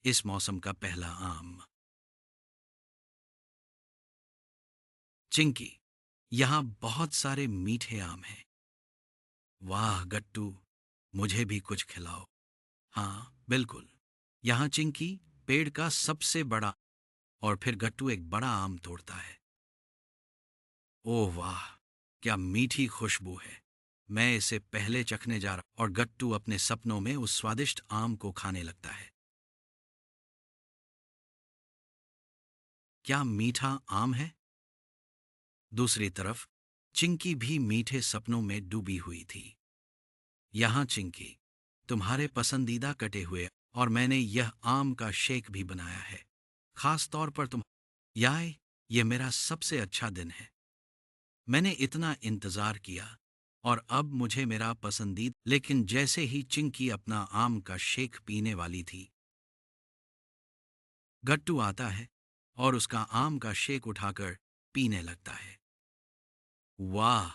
इस मौसम का पहला आम। चिंकी, यहाँ बहुत सारे मीठे आम हैं। वाह गट्टू, मुझे भी कुछ खिलाओ। हाँ बिल्कुल। यहाँ चिंकी पेड़ का सबसे बड़ा, और फिर गट्टू एक बड़ा आम तोड़ता है। ओह वाह, क्या मीठी खुशबू है। मैं इसे पहले चखने जा रहा, और गट्टू अपने सपनों में उस स्वादिष्ट आम को खाने लगता है। क्या मीठा आम है। दूसरी तरफ चिंकी भी मीठे सपनों में डूबी हुई थी। यहाँ चिंकी, तुम्हारे पसंदीदा कटे हुए, और मैंने यह आम का शेक भी बनाया है, खास तौर पर तुम। याय, ये मेरा सबसे अच्छा दिन है। मैंने इतना इंतजार किया, और अब मुझे मेरा पसंदीदा। लेकिन जैसे ही चिंकी अपना आम का शेक पीने वाली थी, गट्टू आता है और उसका आम का शेक उठाकर पीने लगता है। वाह,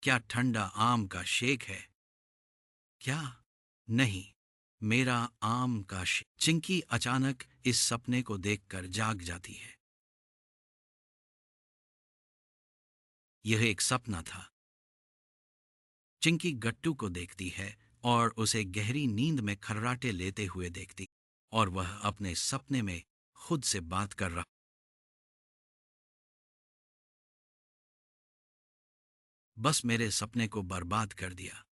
क्या ठंडा आम का शेक है। क्या? नहीं, मेरा आम का शेक। चिंकी अचानक इस सपने को देखकर जाग जाती है। यह एक सपना था। चिंकी गट्टू को देखती है और उसे गहरी नींद में खर्राटे लेते हुए देखती, और वह अपने सपने में खुद से बात कर रहा। बस मेरे सपने को बर्बाद कर दिया,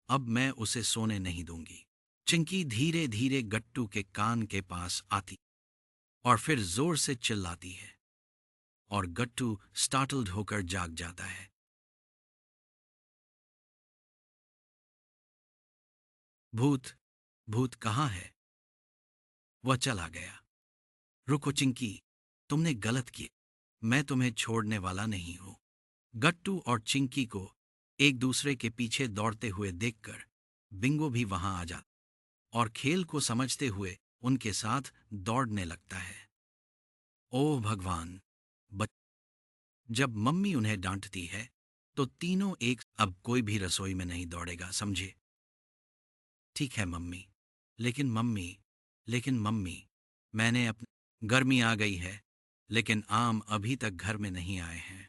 अब मैं उसे सोने नहीं दूंगी। चिंकी धीरे धीरे गट्टू के कान के पास आती, और फिर जोर से चिल्लाती है, और गट्टू स्टार्टल्ड होकर जाग जाता है। भूत, भूत कहाँ है। वह चला गया। रुको चिंकी, तुमने गलत किया। मैं तुम्हें छोड़ने वाला नहीं हूं। गट्टू और चिंकी को एक दूसरे के पीछे दौड़ते हुए देखकर बिंगो भी वहां आ जाता, और खेल को समझते हुए उनके साथ दौड़ने लगता है। ओह भगवान। बच जब मम्मी उन्हें डांटती है, तो तीनों एक, अब कोई भी रसोई में नहीं दौड़ेगा, समझे। ठीक है मम्मी। लेकिन मम्मी, लेकिन मम्मी, मैंने अपनी। गर्मी आ गई है, लेकिन आम अभी तक घर में नहीं आए हैं।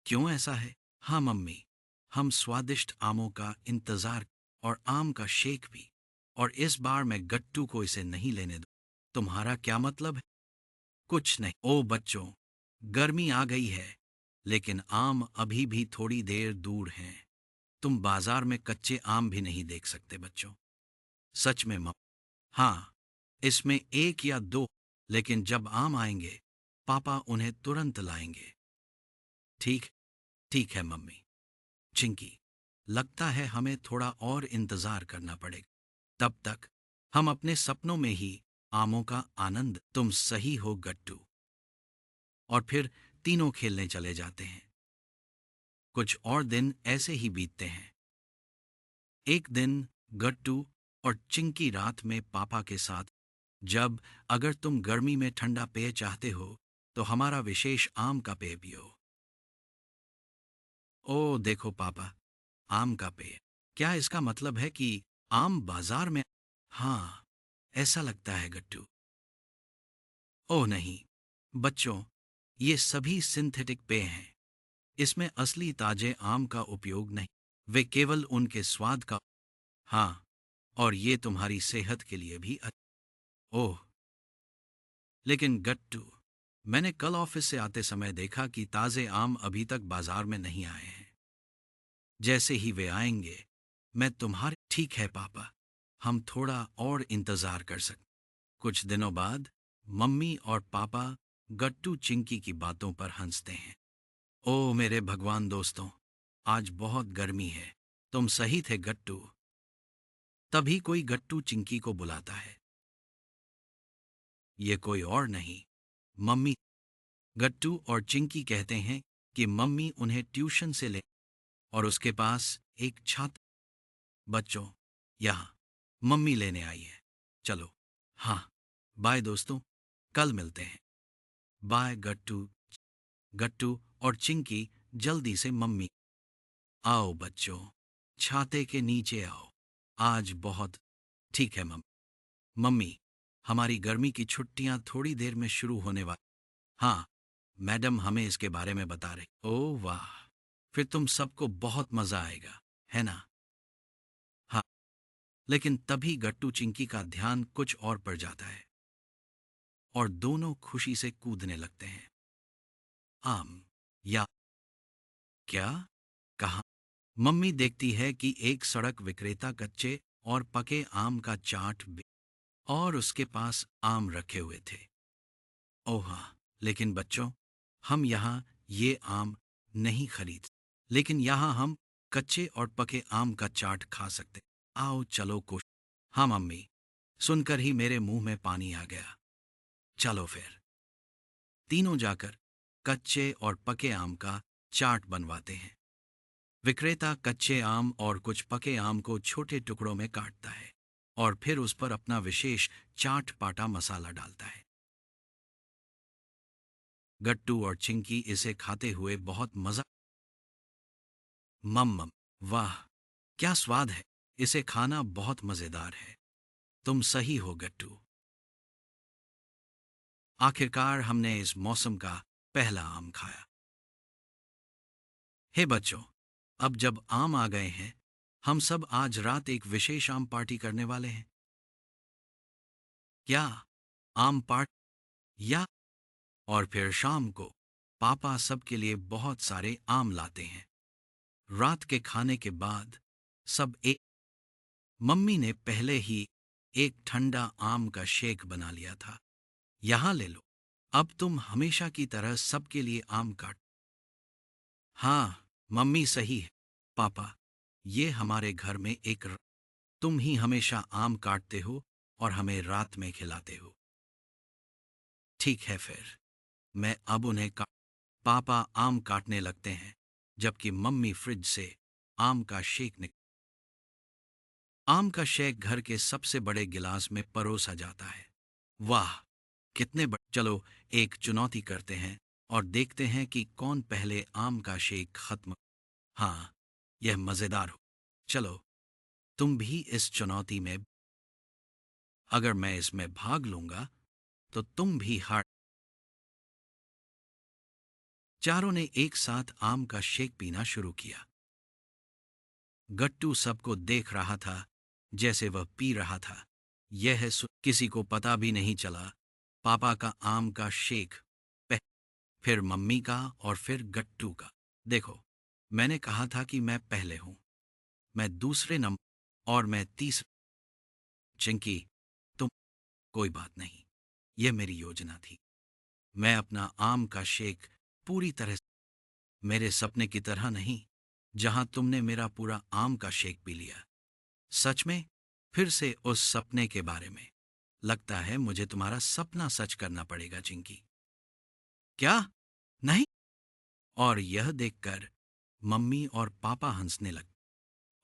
क्यों ऐसा है। हाँ मम्मी, हम स्वादिष्ट आमों का इंतजार, और आम का शेक भी, और इस बार मैं गट्टू को इसे नहीं लेने दूँ। तुम्हारा क्या मतलब है। कुछ नहीं। ओ बच्चों, गर्मी आ गई है, लेकिन आम अभी भी थोड़ी देर दूर हैं। तुम बाजार में कच्चे आम भी नहीं देख सकते बच्चों। सच में मम। हाँ, इसमें एक या दो, लेकिन जब आम आएंगे, पापा उन्हें तुरंत लाएंगे। ठीक, ठीक है मम्मी। चिंकी, लगता है हमें थोड़ा और इंतजार करना पड़ेगा। तब तक हम अपने सपनों में ही आमों का आनंद। तुम सही हो गट्टू। और फिर तीनों खेलने चले जाते हैं। कुछ और दिन ऐसे ही बीतते हैं। एक दिन गट्टू और चिंकी रात में पापा के साथ, जब, अगर तुम गर्मी में ठंडा पेय चाहते हो, तो हमारा विशेष आम का पेय पियो। ओ देखो पापा, आम का पेय। क्या इसका मतलब है कि आम बाजार में। हाँ, ऐसा लगता है गट्टू। ओह नहीं बच्चों, ये सभी सिंथेटिक पेय हैं। इसमें असली ताजे आम का उपयोग नहीं, वे केवल उनके स्वाद का। हाँ, और ये तुम्हारी सेहत के लिए भी ओह, लेकिन गट्टू, मैंने कल ऑफिस से आते समय देखा कि ताजे आम अभी तक बाजार में नहीं आए हैं। जैसे ही वे आएंगे, मैं तुम्हारे। ठीक है पापा, हम थोड़ा और इंतजार कर सकते। कुछ दिनों बाद मम्मी और पापा गट्टू चिंकी की बातों पर हंसते हैं। ओ मेरे भगवान दोस्तों, आज बहुत गर्मी है। तुम सही थे गट्टू। तभी कोई गट्टू चिंकी को बुलाता है। ये कोई और नहीं, मम्मी। गट्टू और चिंकी कहते हैं कि मम्मी उन्हें ट्यूशन से ले, और उसके पास एक छाता। बच्चों, यहाँ मम्मी लेने आई है, चलो। हाँ, बाय दोस्तों, कल मिलते हैं। बाय गट्टू। गट्टू और चिंकी जल्दी से मम्मी। आओ बच्चों, छाते के नीचे आओ, आज बहुत। ठीक है मम्मी। हमारी गर्मी की छुट्टियां थोड़ी देर में शुरू होने वाली। हाँ, मैडम हमें इसके बारे में बता रही। ओह वाह, फिर तुम सबको बहुत मजा आएगा, है ना? हाँ, लेकिन तभी गट्टू चिंकी का ध्यान कुछ और पर जाता है और दोनों खुशी से कूदने लगते हैं। आम या क्या? कहाँ? मम्मी देखती है कि एक सड़क विक्रेता कच्चे और पके आम का चाट और उसके पास आम रखे हुए थे। ओह हाँ, लेकिन बच्चों, हम यहाँ ये आम नहीं खरीद, लेकिन यहाँ हम कच्चे और पके आम का चाट खा सकते। आओ चलो कुछ। हाँ मम्मी, सुनकर ही मेरे मुंह में पानी आ गया। चलो फिर। तीनों जाकर कच्चे और पके आम का चाट बनवाते हैं। विक्रेता कच्चे आम और कुछ पके आम को छोटे टुकड़ों में काटता है और फिर उस पर अपना विशेष चाट पाटा मसाला डालता है। गट्टू और चिंकी इसे खाते हुए बहुत मजा। मम्मम, वाह, क्या स्वाद है! इसे खाना बहुत मजेदार है। तुम सही हो गट्टू। आखिरकार हमने इस मौसम का पहला आम खाया। हे बच्चों, अब जब आम आ गए हैं, हम सब आज रात एक विशेष आम पार्टी करने वाले हैं। क्या? आम पार्ट या? और फिर शाम को पापा सबके लिए बहुत सारे आम लाते हैं। रात के खाने के बाद सब एक। मम्मी ने पहले ही एक ठंडा आम का शेक बना लिया था। यहाँ ले लो। अब तुम हमेशा की तरह सबके लिए आम काट। हाँ, मम्मी सही है। पापा, ये हमारे घर में तुम ही हमेशा आम काटते हो और हमें रात में खिलाते हो। ठीक है फिर, मैं अब उन्हें पापा आम काटने लगते हैं जबकि मम्मी फ्रिज से आम का शेक आम का शेक घर के सबसे बड़े गिलास में परोसा जाता है। वाह, कितने बड़े! चलो एक चुनौती करते हैं और देखते हैं कि कौन पहले आम का शेक खत्म। हाँ, यह मजेदार हो। चलो, तुम भी इस चुनौती में। अगर मैं इसमें भाग लूंगा तो तुम भी हार। चारों ने एक साथ आम का शेक पीना शुरू किया। गट्टू सबको देख रहा था जैसे वह पी रहा था। किसी को पता भी नहीं चला। पापा का आम का शेक, फिर मम्मी का और फिर गट्टू का। देखो, मैंने कहा था कि मैं पहले हूं, मैं दूसरे नंबर और मैं तीसरे। चिंकी, तुम। कोई बात नहीं, यह मेरी योजना थी। मैं अपना आम का शेक पूरी तरह मेरे सपने की तरह नहीं, जहां तुमने मेरा पूरा आम का शेक पी लिया। सच में? फिर से उस सपने के बारे में। लगता है मुझे तुम्हारा सपना सच करना पड़ेगा चिंकी। क्या? नहीं? और यह देखकर मम्मी और पापा हंसने लगे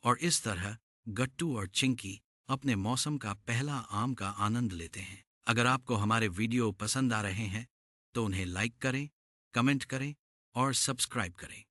और इस तरह गट्टू और चिंकी अपने मौसम का पहला आम का आनंद लेते हैं। अगर आपको हमारे वीडियो पसंद आ रहे हैं तो उन्हें लाइक करें, कमेंट करें और सब्सक्राइब करें।